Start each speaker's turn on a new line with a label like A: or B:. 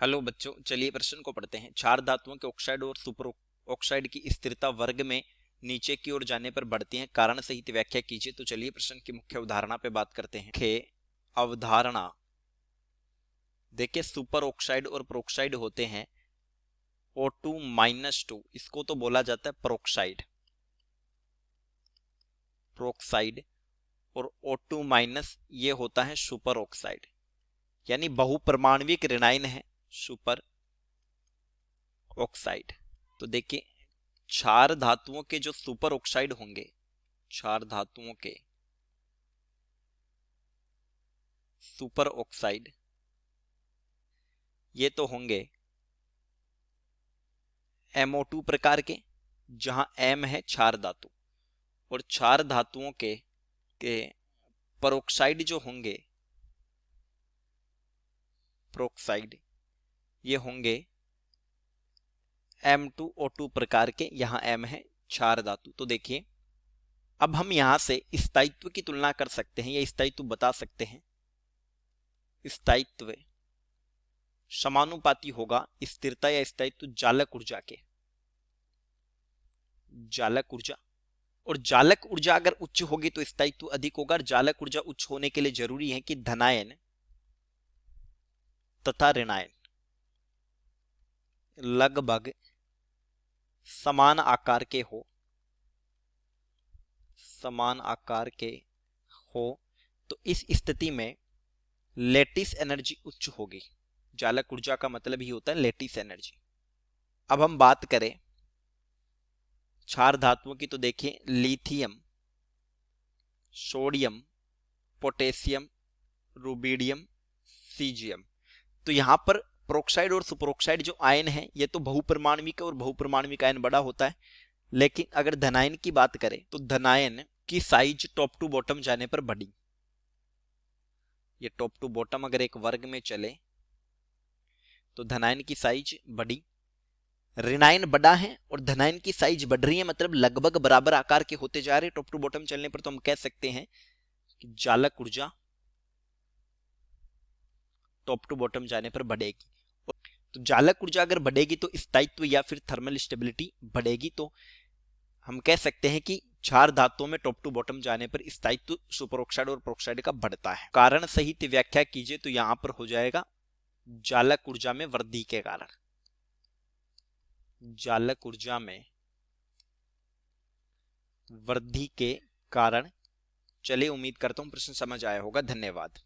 A: Hello बच्चों, चलिए प्रश्न को पढ़ते हैं। चार धातुओं के ऑक्साइड और सुपर ऑक्साइड की स्थिरता वर्ग में नीचे की ओर जाने पर बढ़ती है, कारण सहित व्याख्या कीजिए। तो चलिए प्रश्न की मुख्य अवधारणा पे बात करते हैं। मुख्य अवधारणा देखिए, सुपर ऑक्साइड और प्रोक्साइड होते हैं O2-2, इसको तो बोला जाता है प्रोक्साइड प्रोक्साइड और O2- ये होता है सुपर ऑक्साइड, यानी बहुपरमाणविक ऋणायन है सुपर ऑक्साइड। तो देखिए, क्षार धातुओं के जो सुपर ऑक्साइड होंगे, क्षार धातुओं के सुपर ऑक्साइड ये तो होंगे MO2 प्रकार के, जहां M है क्षार धातु, और क्षार धातुओं के परोक्साइड जो होंगे प्रोक्साइड, ये होंगे M2O2 प्रकार के, यहां M है क्षार धातु। तो देखिए, अब हम यहां से स्थायित्व की तुलना कर सकते हैं या स्थायित्व बता सकते हैं। स्थायित्व समानुपाती होगा स्थिरता या स्थायित्व जालक ऊर्जा के। जालक ऊर्जा, और जालक ऊर्जा अगर उच्च होगी तो स्थायित्व अधिक होगा। और जालक ऊर्जा उच्च होने के लिए जरूरी है कि धनायन तथा ऋणायन लगभग समान आकार के हो, समान आकार के हो। तो इस स्थिति में लेटिस एनर्जी उच्च होगी। जालक ऊर्जा का मतलब ही होता है लेटिस एनर्जी। अब हम बात करें क्षार धातुओं की, तो देखिए lithium, sodium, potassium, rubidium, caesium. तो यहां पर प्रोक्साइड और सुपरऑक्साइड जो आयन है ये तो बहुपरमाणविक और बहुपरमाणविक आयन बड़ा होता है। लेकिन अगर धनायन की बात करें तो धनायन की साइज टॉप टू बॉटम जाने पर बढ़ी। ये टॉप टू बॉटम अगर एक वर्ग में चले तो धनायन की साइज बढ़ी, ऋणायन बढ़ा है और धनायन की साइज बढ़ रही है, मतलब लगभग बराबर आकार के होते जा रहे हैं टॉप टू बॉटम चलने पर। तो हम कह सकते हैं कि जालक ऊर्जा टॉप टू बॉटम जाने पर बढ़ेगी। तो जालक ऊर्जा अगर बढ़ेगी तो स्थायित्व या फिर थर्मल स्टेबिलिटी बढ़ेगी। तो हम कह सकते हैं कि क्षार धातुओं में टॉप टू बॉटम जाने पर स्थायित्व सुपर ऑक्साइड और प्रोक्साइड का बढ़ता है। कारण सहित व्याख्या कीजिए, तो यहां पर हो जाएगा जालक ऊर्जा में वृद्धि के कारण। जालक ऊर्जा में वृद्धि के कारण। चलिए, उम्मीद करता हूं प्रश्न समझ आया होगा। धन्यवाद।